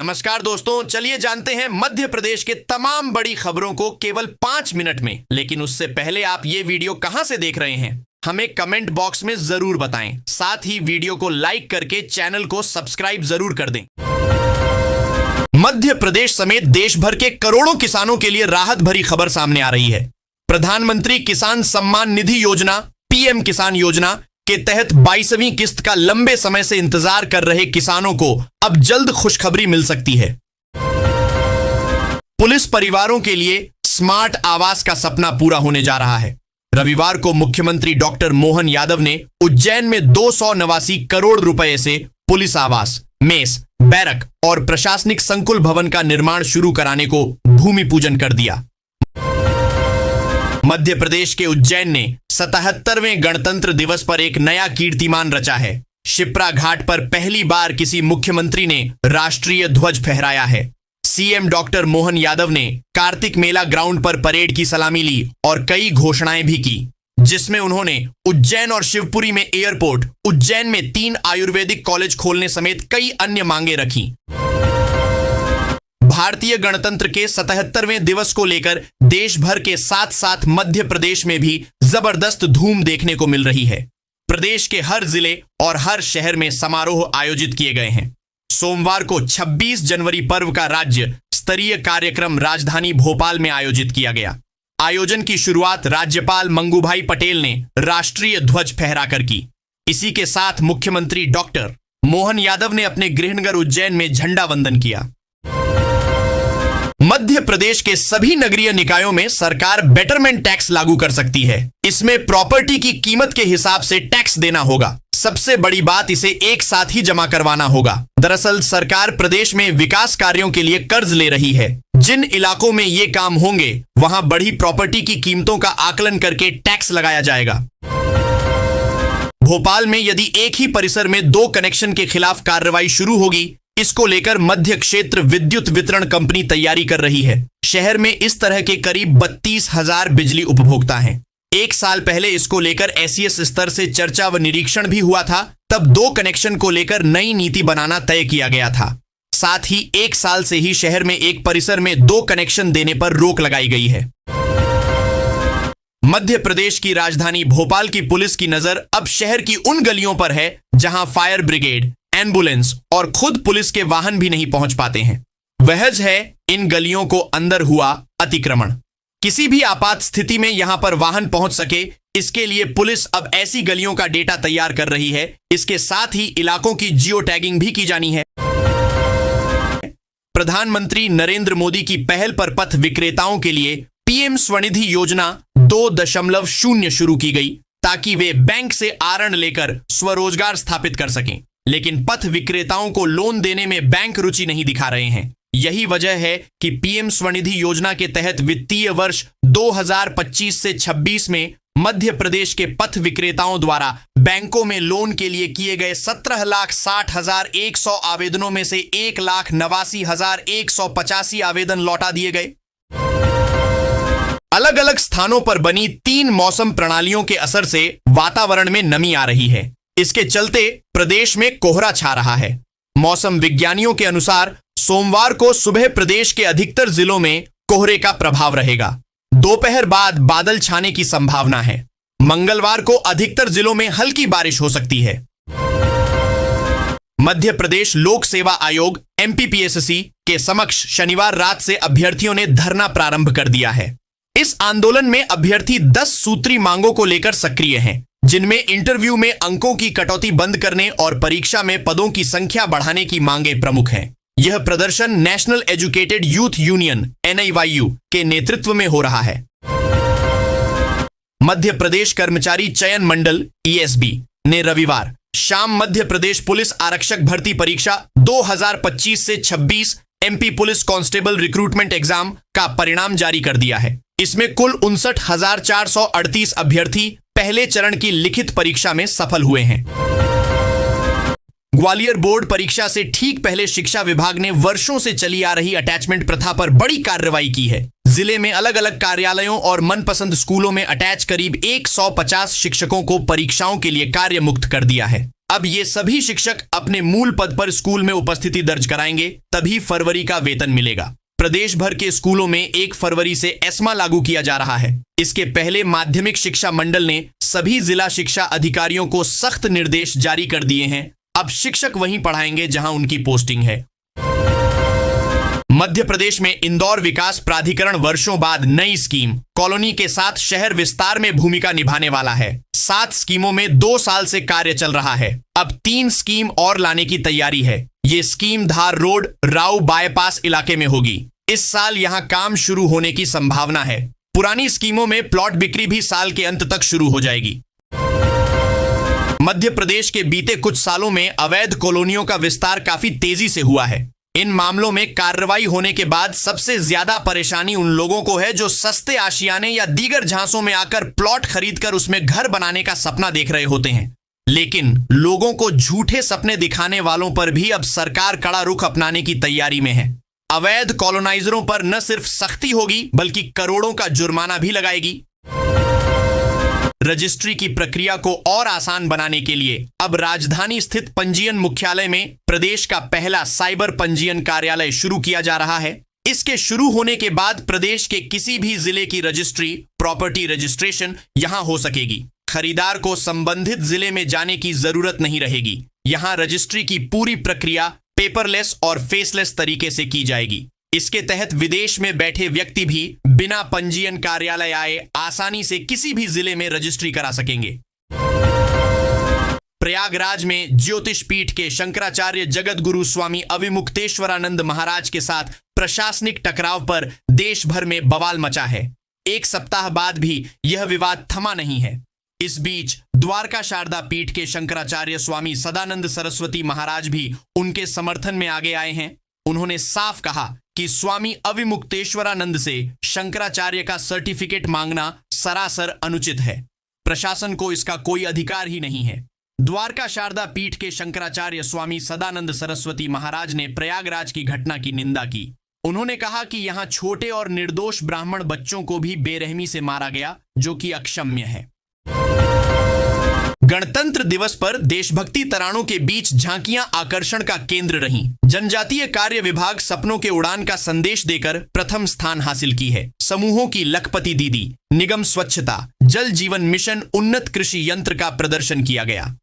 नमस्कार दोस्तों, चलिए जानते हैं मध्य प्रदेश के तमाम बड़ी खबरों को केवल 5 मिनट में। लेकिन उससे पहले आप ये वीडियो कहां से देख रहे हैं हमें कमेंट बॉक्स में जरूर बताएं। साथ ही वीडियो को लाइक करके चैनल को सब्सक्राइब जरूर कर दें। मध्य प्रदेश समेत देश भर के करोड़ों किसानों के लिए राहत भरी खबर सामने आ रही है। प्रधानमंत्री किसान सम्मान निधि योजना पीएम किसान योजना के तहत 22वीं किस्त का लंबे समय से इंतजार कर रहे किसानों को अब जल्द खुशखबरी मिल सकती है। पुलिस परिवारों के लिए स्मार्ट आवास का सपना पूरा होने जा रहा है। रविवार को मुख्यमंत्री डॉक्टर मोहन यादव ने उज्जैन में 289 करोड़ रुपए से पुलिस आवास, मेस, बैरक और प्रशासनिक संकुल भवन का निर्माण शुरू कराने को भूमि पूजन कर दिया। मध्य प्रदेश के उज्जैन ने 77वें गणतंत्र दिवस पर एक नया कीर्तिमान रचा है। शिप्रा घाट पर पहली बार किसी मुख्यमंत्री ने राष्ट्रीय ध्वज फहराया है। सीएम डॉक्टर मोहन यादव ने कार्तिक मेला ग्राउंड पर परेड की सलामी ली और कई घोषणाएं भी की, जिसमें उन्होंने उज्जैन और शिवपुरी में एयरपोर्ट, उज्जैन में 3 आयुर्वेदिक कॉलेज खोलने समेत कई अन्य मांगे रखी। भारतीय गणतंत्र के 77वें दिवस को लेकर देश भर के साथ साथ मध्य प्रदेश में भी जबरदस्त धूम देखने को मिल रही है। प्रदेश के हर जिले और हर शहर में समारोह आयोजित किए गए हैं। सोमवार को 26 जनवरी पर्व का राज्य स्तरीय कार्यक्रम राजधानी भोपाल में आयोजित किया गया। आयोजन की शुरुआत राज्यपाल मंगूभाई पटेल ने राष्ट्रीय ध्वज फहराकर की। इसी के साथ मुख्यमंत्री डॉक्टर मोहन यादव ने अपने गृहनगर उज्जैन में झंडा वंदन किया। मध्य प्रदेश के सभी नगरीय निकायों में सरकार बेटरमेंट टैक्स लागू कर सकती है। इसमें प्रॉपर्टी की कीमत के हिसाब से टैक्स देना होगा। सबसे बड़ी बात, इसे एक साथ ही जमा करवाना होगा। दरअसल सरकार प्रदेश में विकास कार्यों के लिए कर्ज ले रही है। जिन इलाकों में ये काम होंगे वहां बढ़ी प्रॉपर्टी की कीमतों का आकलन करके टैक्स लगाया जाएगा। भोपाल में यदि एक ही परिसर में 2 कनेक्शन के खिलाफ कार्रवाई शुरू होगी, इसको लेकर मध्य क्षेत्र विद्युत वितरण कंपनी तैयारी कर रही है। शहर में इस तरह के करीब 32,000 बिजली उपभोक्ता हैं। 1 साल पहले इसको लेकर एसईएस स्तर से चर्चा व निरीक्षण भी हुआ था। तब 2 कनेक्शन को लेकर नई नीति बनाना तय किया गया था। साथ ही 1 साल से ही शहर में एक परिसर में 2 कनेक्शन देने पर रोक लगाई गई है। मध्य प्रदेश की राजधानी भोपाल की पुलिस की नजर अब शहर की उन गलियों पर है जहां फायर ब्रिगेड, एम्बुलेंस और खुद पुलिस के वाहन भी नहीं पहुंच पाते हैं। वजह है इन गलियों को अंदर हुआ अतिक्रमण। किसी भी आपात स्थिति में यहां पर वाहन पहुंच सके, इसके लिए पुलिस अब ऐसी गलियों का डेटा तैयार कर रही है। इसके साथ ही इलाकों की जियो टैगिंग भी की जानी है। प्रधानमंत्री नरेंद्र मोदी की पहल पर पथ विक्रेताओं के लिए पीएम स्वनिधि योजना 2.0 शुरू की गई, ताकि वे बैंक से आरण लेकर स्वरोजगार स्थापित कर सकें। लेकिन पथ विक्रेताओं को लोन देने में बैंक रुचि नहीं दिखा रहे हैं। यही वजह है कि पीएम स्वनिधि योजना के तहत वित्तीय वर्ष 2025 से 26 में मध्य प्रदेश के पथ विक्रेताओं द्वारा बैंकों में लोन के लिए किए गए 17,60,100 आवेदनों में से 1,89,185 आवेदन लौटा दिए गए। अलग अलग स्थानों पर बनी 3 मौसम प्रणालियों के असर से वातावरण में नमी आ रही है। इसके चलते प्रदेश में कोहरा छा रहा है। मौसम विज्ञानियों के अनुसार सोमवार को सुबह प्रदेश के अधिकतर जिलों में कोहरे का प्रभाव रहेगा। दोपहर बाद बादल छाने की संभावना है। मंगलवार को अधिकतर जिलों में हल्की बारिश हो सकती है। मध्य प्रदेश लोक सेवा आयोग एमपीपीएससी के समक्ष शनिवार रात से अभ्यर्थियों ने धरना प्रारंभ कर दिया है। इस आंदोलन में अभ्यर्थी 10 सूत्री मांगों को लेकर सक्रिय हैं, जिनमें इंटरव्यू में अंकों की कटौती बंद करने और परीक्षा में पदों की संख्या बढ़ाने की मांगें प्रमुख हैं। यह प्रदर्शन national educated youth union NIYU के नेतृत्व में हो रहा है। मध्य प्रदेश कर्मचारी चयन मंडल ESB ने रविवार शाम मध्य प्रदेश पुलिस आरक्षक भर्ती परीक्षा 2025 से 26 MP police constable recruitment exam का परिणाम जारी कर दिया है। इसमें कुल 59,438 अभ्यर्थी पहले चरण की लिखित परीक्षा में सफल हुए हैं। ग्वालियर बोर्ड परीक्षा से ठीक पहले शिक्षा विभाग ने वर्षों से चली आ रही अटैचमेंट प्रथा पर बड़ी कार्रवाई की है। जिले में अलग अलग कार्यालयों और मनपसंद स्कूलों में अटैच करीब 150 शिक्षकों को परीक्षाओं के लिए कार्य मुक्त कर दिया है। अब ये सभी शिक्षक अपने मूल पद पर स्कूल में उपस्थिति दर्ज कराएंगे, तभी फरवरी का वेतन मिलेगा। प्रदेश भर के स्कूलों में 1 फरवरी से एस्मा लागू किया जा रहा है। इसके पहले माध्यमिक शिक्षा मंडल ने सभी जिला शिक्षा अधिकारियों को सख्त निर्देश जारी कर दिए हैं। अब शिक्षक वहीं पढ़ाएंगे जहां उनकी पोस्टिंग है। मध्य प्रदेश में इंदौर विकास प्राधिकरण वर्षों बाद नई स्कीम कॉलोनी के साथ शहर विस्तार में भूमिका निभाने वाला है। 7 स्कीमों में 2 साल से कार्य चल रहा है। अब 3 स्कीम और लाने की तैयारी है। ये स्कीम धार रोड राव बाईपास इलाके में होगी। इस साल यहां काम शुरू होने की संभावना है। पुरानी स्कीमों में प्लॉट बिक्री भी साल के अंत तक शुरू हो जाएगी। मध्य प्रदेश के बीते कुछ सालों में अवैध कॉलोनियों का विस्तार काफी तेजी से हुआ है। इन मामलों में कार्रवाई होने के बाद सबसे ज्यादा परेशानी उन लोगों को है जो सस्ते आशियाने या दीगर झांसों में आकर प्लॉट खरीदकर उसमें घर बनाने का सपना देख रहे होते हैं। लेकिन लोगों को झूठे सपने दिखाने वालों पर भी अब सरकार कड़ा रुख अपनाने की तैयारी में है। अवैध कॉलोनाइजरों पर न सिर्फ सख्ती होगी बल्कि करोड़ों का जुर्माना भी लगाएगी। रजिस्ट्री की प्रक्रिया को और आसान बनाने के लिए अब राजधानी स्थित पंजीयन मुख्यालय में प्रदेश का पहला साइबर पंजीयन कार्यालय शुरू किया जा रहा है। इसके शुरू होने के बाद प्रदेश के किसी भी जिले की रजिस्ट्री, प्रॉपर्टी रजिस्ट्रेशन यहां हो सकेगी। खरीदार को संबंधित जिले में जाने की जरूरत नहीं रहेगी। यहां रजिस्ट्री की पूरी प्रक्रिया पेपरलेस और फेसलेस तरीके से की जाएगी। इसके तहत विदेश में बैठे व्यक्ति भी बिना पंजीयन कार्यालय आए आसानी से किसी भी जिले में रजिस्ट्री करा सकेंगे। प्रयागराज में ज्योतिष पीठ के शंकराचार्य जगत गुरु स्वामी अविमुक्तेश्वरानंद महाराज के साथ प्रशासनिक टकराव पर देश भर में बवाल मचा है। 1 सप्ताह बाद भी यह विवाद थमा नहीं है। इस बीच द्वारका शारदा पीठ के शंकराचार्य स्वामी सदानंद सरस्वती महाराज भी उनके समर्थन में आगे आए हैं। उन्होंने साफ कहा कि स्वामी अविमुक्तेश्वरानंद से शंकराचार्य का सर्टिफिकेट मांगना सरासर अनुचित है। प्रशासन को इसका कोई अधिकार ही नहीं है। द्वारका शारदा पीठ के शंकराचार्य स्वामी सदानंद सरस्वती महाराज ने प्रयागराज की घटना की निंदा की। उन्होंने कहा कि यहां छोटे और निर्दोष ब्राह्मण बच्चों को भी बेरहमी से मारा गया, जो कि अक्षम्य है। गणतंत्र दिवस पर देशभक्ति तरानों के बीच झांकियां आकर्षण का केंद्र रहीं। जनजातीय कार्य विभाग सपनों के उड़ान का संदेश देकर प्रथम स्थान हासिल की है। समूहों की लखपति दीदी, निगम स्वच्छता, जल जीवन मिशन, उन्नत कृषि यंत्र का प्रदर्शन किया गया।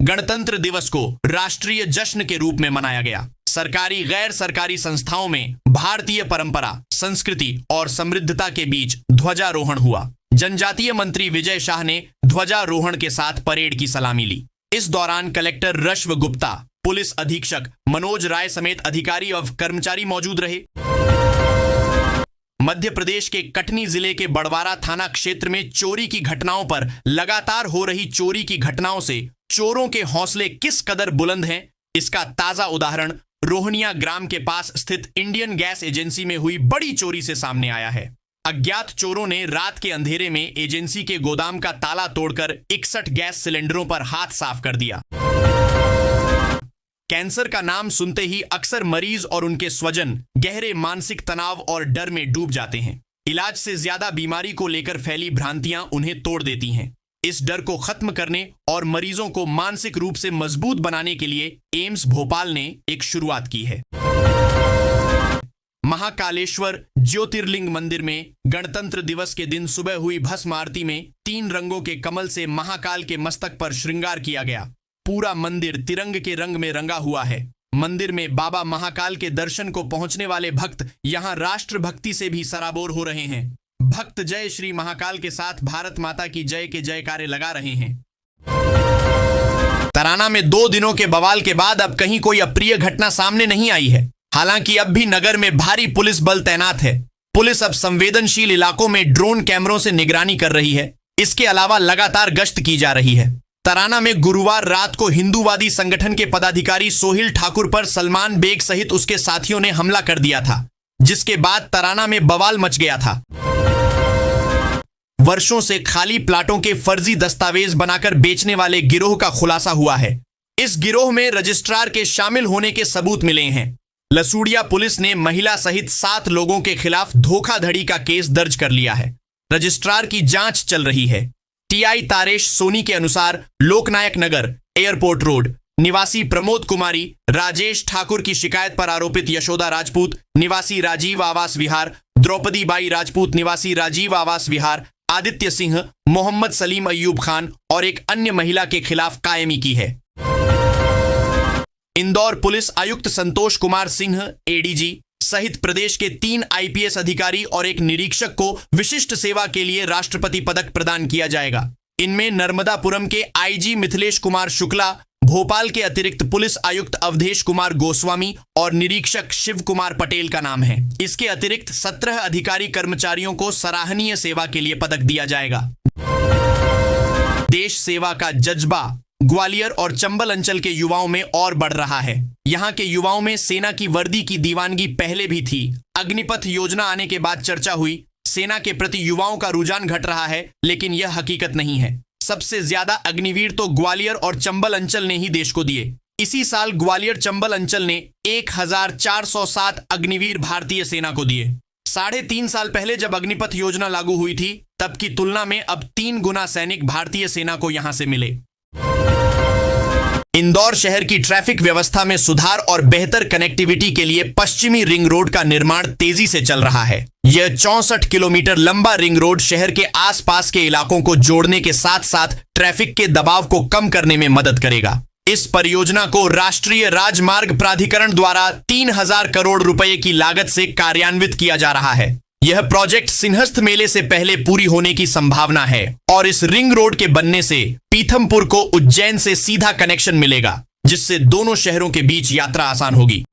गणतंत्र दिवस को राष्ट्रीय जश्न के रूप में मनाया गया। सरकारी गैर सरकारी संस्थाओं में भारतीय परंपरा, संस्कृति और समृद्धता के बीच ध्वजारोहण हुआ। जनजातीय मंत्री विजय शाह ने ध्वजारोहण के साथ परेड की सलामी ली। इस दौरान कलेक्टर रश्व गुप्ता, पुलिस अधीक्षक मनोज राय समेत अधिकारी और कर्मचारी मौजूद रहे। मध्य प्रदेश के कटनी जिले के बड़वारा थाना क्षेत्र में चोरी की घटनाओं पर लगातार हो रही चोरी की घटनाओं से चोरों के हौसले किस कदर बुलंद हैं, इसका ताजा उदाहरण रोहनिया ग्राम के पास स्थित इंडियन गैस एजेंसी में हुई बड़ी चोरी से सामने आया है। अज्ञात चोरों ने रात के अंधेरे में एजेंसी के गोदाम का ताला तोड़कर 61 गैस सिलेंडरों पर हाथ साफ कर दिया। कैंसर का नाम सुनते ही अक्सर मरीज और उनके स्वजन गहरे मानसिक तनाव और डर में डूब जाते हैं। इलाज से ज्यादा बीमारी को लेकर फैली भ्रांतियां उन्हें तोड़ देती हैं। इस डर को खत्म करने और मरीजों को मानसिक रूप से मजबूत बनाने के लिए एम्स भोपाल ने एक शुरुआत की है। महाकालेश्वर ज्योतिर्लिंग मंदिर में गणतंत्र दिवस के दिन सुबह हुई भस्म आरती में 3 रंगों के कमल से महाकाल के मस्तक पर श्रृंगार किया गया। पूरा मंदिर तिरंग के रंग में रंगा हुआ है। मंदिर में बाबा महाकाल के दर्शन को पहुंचने वाले भक्त यहां राष्ट्र भक्ति से भी सराबोर हो रहे हैं। भक्त जय श्री महाकाल के साथ भारत माता की जय के जयकारे लगा रहे हैं। तराना में 2 दिनों के बवाल के बाद अब कहीं कोई अप्रिय घटना सामने नहीं आई है। हालांकि अब भी नगर में भारी पुलिस बल तैनात है। पुलिस अब संवेदनशील इलाकों में ड्रोन कैमरों से निगरानी कर रही है। इसके अलावा लगातार गश्त की जा रही है। तराना में गुरुवार रात को हिंदूवादी संगठन के पदाधिकारी सोहिल ठाकुर पर सलमान बेग सहित उसके साथियों ने हमला कर दिया था, जिसके बाद तराना में बवाल मच गया था। वर्षों से खाली प्लाटों के फर्जी दस्तावेज बनाकर बेचने वाले गिरोह का खुलासा हुआ है। इस गिरोह में रजिस्ट्रार के शामिल होने के सबूत मिले हैं। लसूड़िया पुलिस ने महिला सहित 7 लोगों के खिलाफ धोखाधड़ी का केस दर्ज कर लिया है। रजिस्ट्रार की जांच चल रही है। टीआई तारेश सोनी के अनुसार लोकनायक नगर एयरपोर्ट रोड निवासी प्रमोद कुमारी राजेश ठाकुर की शिकायत पर आरोपित यशोदा राजपूत निवासी राजीव आवास विहार, द्रौपदी बाई राजपूत निवासी राजीव आवास विहार, आदित्य सिंह, मोहम्मद सलीम अय्यूब खान और एक अन्य महिला के खिलाफ कायमी की है। इंदौर पुलिस आयुक्त संतोष कुमार सिंह एडीजी सहित प्रदेश के 3 आईपीएस अधिकारी और एक निरीक्षक को विशिष्ट सेवा के लिए राष्ट्रपति पदक प्रदान किया जाएगा। इनमें नर्मदापुरम के आईजी मिथिलेश कुमार शुक्ला, भोपाल के अतिरिक्त पुलिस आयुक्त अवधेश कुमार गोस्वामी और निरीक्षक शिव कुमार पटेल का नाम है। इसके अतिरिक्त 17 अधिकारी कर्मचारियों को सराहनीय सेवा के लिए पदक दिया जाएगा। देश सेवा का जज्बा ग्वालियर और चंबल अंचल के युवाओं में और बढ़ रहा है। यहां के युवाओं में सेना की वर्दी की दीवानगी पहले भी थी। अग्निपथ योजना आने के बाद चर्चा हुई। सेना के प्रति युवाओं का रुझान घट रहा है, लेकिन यह हकीकत नहीं है। सबसे ज्यादा अग्निवीर तो ग्वालियर और चंबल अंचल ने ही देश को दिए। इसी साल ग्वालियर चंबल अंचल ने 1407 अग्निवीर भारतीय सेना को दिए। 3.5 साल पहले जब अग्निपथ योजना लागू हुई थी, तब की तुलना में अब 3 गुना सैनिक भारतीय सेना को यहां से मिले। इंदौर शहर की ट्रैफिक व्यवस्था में सुधार और बेहतर कनेक्टिविटी के लिए पश्चिमी रिंग रोड का निर्माण तेजी से चल रहा है। यह 64 किलोमीटर लंबा रिंग रोड शहर के आसपास के इलाकों को जोड़ने के साथ साथ ट्रैफिक के दबाव को कम करने में मदद करेगा। इस परियोजना को राष्ट्रीय राजमार्ग प्राधिकरण द्वारा 3000 करोड़ रुपए की लागत से कार्यान्वित किया जा रहा है। यह प्रोजेक्ट सिंहस्थ मेले से पहले पूरी होने की संभावना है और इस रिंग रोड के बनने से पीथमपुर को उज्जैन से सीधा कनेक्शन मिलेगा, जिससे दोनों शहरों के बीच यात्रा आसान होगी।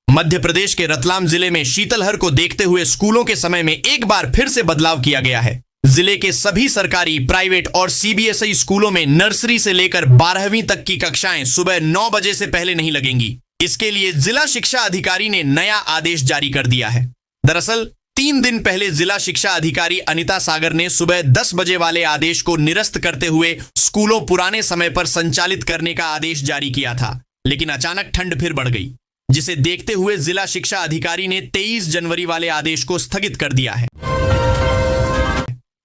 मध्य प्रदेश के रतलाम जिले में शीतलहर को देखते हुए स्कूलों के समय में एक बार फिर से बदलाव किया गया है। जिले के सभी सरकारी, प्राइवेट और सीबीएसई स्कूलों में नर्सरी से लेकर 12वीं तक की कक्षाएं सुबह 9 बजे से पहले नहीं लगेंगी। इसके लिए जिला शिक्षा अधिकारी ने नया आदेश जारी कर दिया है। दरअसल 3 दिन पहले जिला शिक्षा अधिकारी अनिता सागर ने सुबह 10 बजे वाले आदेश को निरस्त करते हुए स्कूलों पुराने समय पर संचालित करने का आदेश जारी किया था, लेकिन अचानक ठंड फिर बढ़ गई, जिसे देखते हुए जिला शिक्षा अधिकारी ने 23 जनवरी वाले आदेश को स्थगित कर दिया है।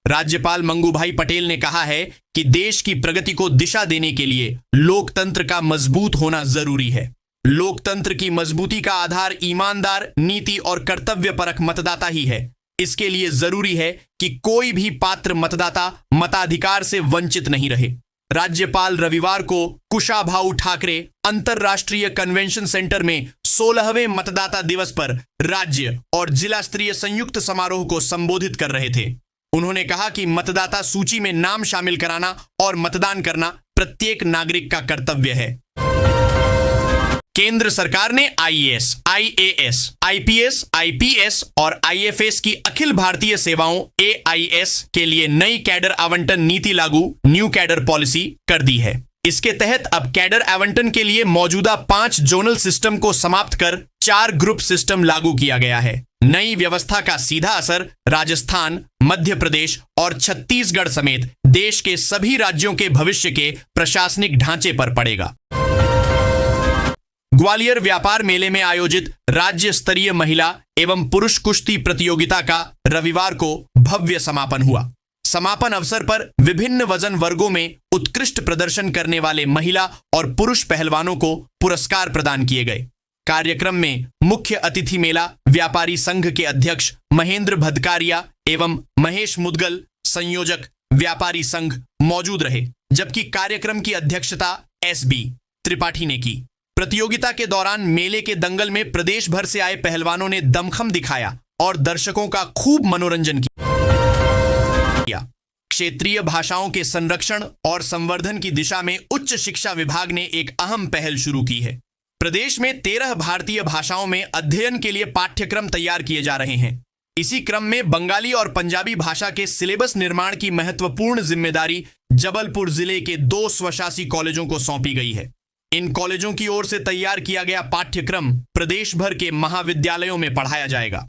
राज्यपाल मंगूभाई पटेल ने कहा है कि देश की प्रगति को दिशा देने के लिए लोकतंत्र का मजबूत होना जरूरी है। लोकतंत्र की मजबूती का आधार ईमानदार, नीति और कर्तव्यपरक मतदाता ही है। इसके लिए जरूरी है कि कोई भी पात्र मतदाता मताधिकार से वंचित नहीं रहे। राज्यपाल रविवार को कुशाभाऊ ठाकरे अंतरराष्ट्रीय कन्वेंशन सेंटर में 16वें मतदाता दिवस पर राज्य और जिला स्तरीय संयुक्त समारोह को संबोधित कर रहे थे। उन्होंने कहा कि मतदाता सूची में नाम शामिल कराना और मतदान करना प्रत्येक नागरिक का कर्तव्य है। केंद्र सरकार ने आईएएस, आईएएस, आईपीएस, आईपीएस और आईएफएस की अखिल भारतीय सेवाओं एआईएस के लिए नई कैडर आवंटन नीति लागू, न्यू कैडर पॉलिसी कर दी है। इसके तहत अब कैडर आवंटन के लिए मौजूदा 5 जोनल सिस्टम को समाप्त कर 4 ग्रुप सिस्टम लागू किया गया है। नई व्यवस्था का सीधा असर राजस्थान, मध्य प्रदेश और छत्तीसगढ़ समेत देश के सभी राज्यों के भविष्य के प्रशासनिक ढांचे पर पड़ेगा। ग्वालियर व्यापार मेले में आयोजित राज्य स्तरीय महिला एवं पुरुष कुश्ती प्रतियोगिता का रविवार को भव्य समापन हुआ। समापन अवसर पर विभिन्न वजन वर्गों में उत्कृष्ट प्रदर्शन करने वाले महिला और पुरुष पहलवानों को पुरस्कार प्रदान किए गए। कार्यक्रम में मुख्य अतिथि मेला व्यापारी संघ के अध्यक्ष महेंद्र भदकारिया एवं महेश मुदगल, संयोजक व्यापारी संघ, मौजूद रहे, जबकि कार्यक्रम की अध्यक्षता एसबी त्रिपाठी ने की। प्रतियोगिता के दौरान मेले के दंगल में प्रदेश भर से आए पहलवानों ने दमखम दिखाया और दर्शकों का खूब मनोरंजन किया। क्षेत्रीय भाषाओं के संरक्षण और संवर्धन की दिशा में उच्च शिक्षा विभाग ने एक अहम पहल शुरू की है। प्रदेश में 13 भारतीय भाषाओं में अध्ययन के लिए पाठ्यक्रम तैयार किए जा रहे हैं। इसी क्रम में बंगाली और पंजाबी भाषा के सिलेबस निर्माण की महत्वपूर्ण जिम्मेदारी जबलपुर जिले के 2 स्वशासी कॉलेजों को सौंपी गई है। इन कॉलेजों की ओर से तैयार किया गया पाठ्यक्रम प्रदेश भर के महाविद्यालयों में पढ़ाया जाएगा।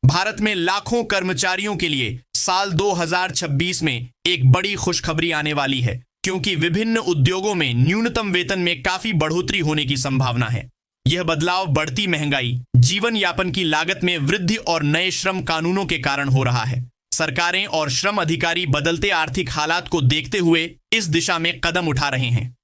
भारत में लाखों कर्मचारियों के लिए साल 2026 में एक बड़ी खुशखबरी आने वाली है, क्योंकि विभिन्न उद्योगों में न्यूनतम वेतन में काफी बढ़ोतरी होने की संभावना है। यह बदलाव बढ़ती महंगाई, जीवन यापन की लागत में वृद्धि और नए श्रम कानूनों के कारण हो रहा है। सरकारें और श्रम अधिकारी बदलते आर्थिक हालात को देखते हुए इस दिशा में कदम उठा रहे हैं।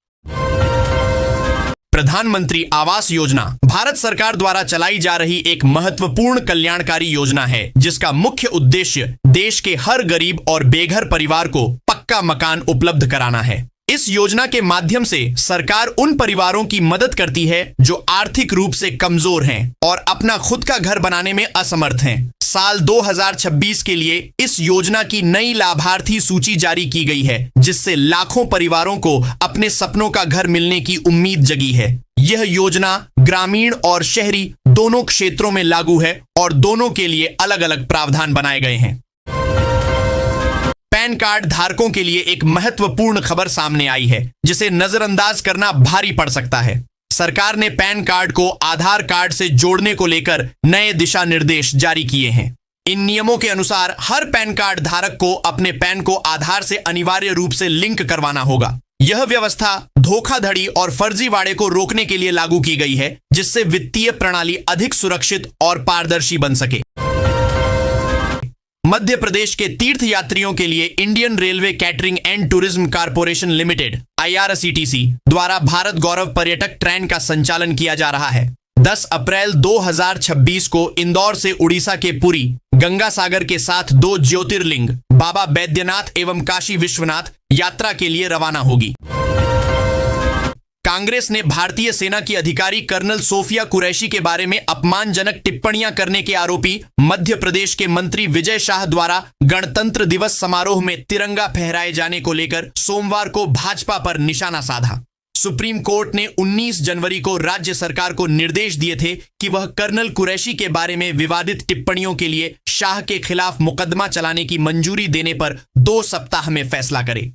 प्रधानमंत्री आवास योजना भारत सरकार द्वारा चलाई जा रही एक महत्वपूर्ण कल्याणकारी योजना है, जिसका मुख्य उद्देश्य देश के हर गरीब और बेघर परिवार को पक्का मकान उपलब्ध कराना है। इस योजना के माध्यम से सरकार उन परिवारों की मदद करती है जो आर्थिक रूप से कमजोर हैं और अपना खुद का घर बनाने में असमर्थ हैं। साल 2026 के लिए इस योजना की नई लाभार्थी सूची जारी की गई है, जिससे लाखों परिवारों को अपने सपनों का घर मिलने की उम्मीद जगी है। यह योजना ग्रामीण और शहरी दोनों क्षेत्रों में लागू है और दोनों के लिए अलग अलग प्रावधान बनाए गए हैं। पैन कार्ड धारकों के लिए एक महत्वपूर्ण खबर सामने आई है, जिसे नजरअंदाज करना भारी पड़ सकता है। सरकार ने पैन कार्ड को आधार कार्ड से जोड़ने को लेकर नए दिशा निर्देश जारी किए हैं। इन नियमों के अनुसार हर पैन कार्ड धारक को अपने पैन को आधार से अनिवार्य रूप से लिंक करवाना होगा। यह व्यवस्था धोखाधड़ी और फर्जीवाड़े को रोकने के लिए लागू की गई है, जिससे वित्तीय प्रणाली अधिक सुरक्षित और पारदर्शी बन सके। मध्य प्रदेश के तीर्थ यात्रियों के लिए Indian railway catering and tourism corporation limited IRCTC द्वारा भारत गौरव पर्यटक ट्रेन का संचालन किया जा रहा है। 10 अप्रैल 2026 को इंदौर से उड़ीसा के पुरी गंगा सागर के साथ 2 ज्योतिर्लिंग बाबा बैद्यनाथ एवं काशी विश्वनाथ यात्रा के लिए रवाना होगी। कांग्रेस ने भारतीय सेना की अधिकारी कर्नल सोफिया कुरैशी के बारे में अपमानजनक टिप्पणियां करने के आरोपी मध्य प्रदेश के मंत्री विजय शाह द्वारा गणतंत्र दिवस समारोह में तिरंगा फहराए जाने को लेकर सोमवार को भाजपा पर निशाना साधा। सुप्रीम कोर्ट ने 19 जनवरी को राज्य सरकार को निर्देश दिए थे कि वह कर्नल कुरैशी के बारे में विवादित टिप्पणियों के लिए शाह के खिलाफ मुकदमा चलाने की मंजूरी देने पर 2 सप्ताह में फैसला करे।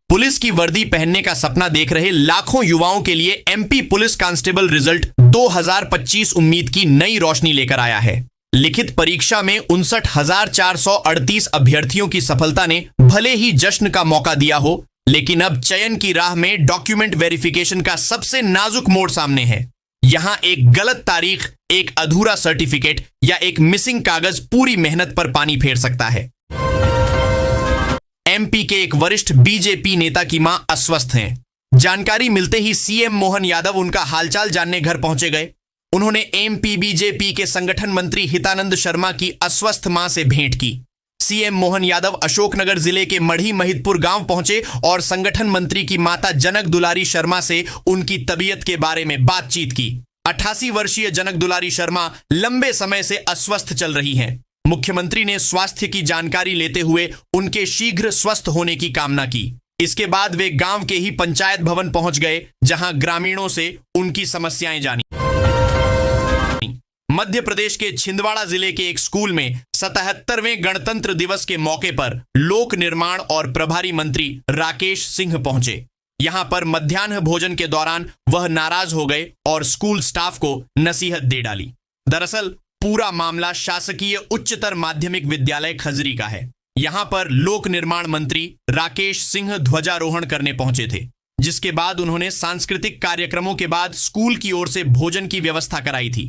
पुलिस की वर्दी पहनने का सपना देख रहे लाखों युवाओं के लिए MP पुलिस कांस्टेबल रिजल्ट 2025 उम्मीद की नई रोशनी लेकर आया है। लिखित परीक्षा में 59,438 अभ्यर्थियों की सफलता ने भले ही जश्न का मौका दिया हो, लेकिन अब चयन की राह में डॉक्यूमेंट वेरिफिकेशन का सबसे नाजुक मोड़ सामने है। यहां एक गलत तारीख, एक अधूरा सर्टिफिकेट या एक मिसिंग कागज पूरी मेहनत पर पानी फेर सकता है। MP के एक वरिष्ठ BJP नेता की मां अस्वस्थ हैं। जानकारी मिलते ही CM मोहन यादव उनका हालचाल जानने घर पहुंचे गए। उन्होंने MP BJP के संगठन मंत्री हितानंद शर्मा की अस्वस्थ मां से भेंट की। CM मोहन यादव अशोकनगर जिले के मढ़ी महिदपुर गांव पहुंचे और संगठन मंत्री की माता जनक दुलारी शर्मा से उनकी तबीयत के बारे में बातचीत की। 88 वर्षीय जनक दुलारी शर्मा लंबे समय से अस्वस्थ चल रही हैं। मुख्यमंत्री ने स्वास्थ्य की जानकारी लेते हुए उनके शीघ्र स्वस्थ होने की कामना की। इसके बाद वे गांव के ही पंचायत भवन पहुंच गए, जहां ग्रामीणों से उनकी समस्याएं जानी। मध्य प्रदेश के छिंदवाड़ा जिले के एक स्कूल में 77वें गणतंत्र दिवस के मौके पर लोक निर्माण और प्रभारी मंत्री राकेश सिंह पहुंचे। यहां पर मध्याह्न भोजन के दौरान वह नाराज हो गए और स्कूल स्टाफ को नसीहत दे डाली। दरअसल पूरा मामला शासकीय उच्चतर माध्यमिक विद्यालय खजरी का है। यहां पर लोक निर्माण मंत्री राकेश सिंह ध्वजारोहण करने पहुंचे थे, जिसके बाद उन्होंने सांस्कृतिक कार्यक्रमों के बाद स्कूल की ओर से भोजन की व्यवस्था कराई थी।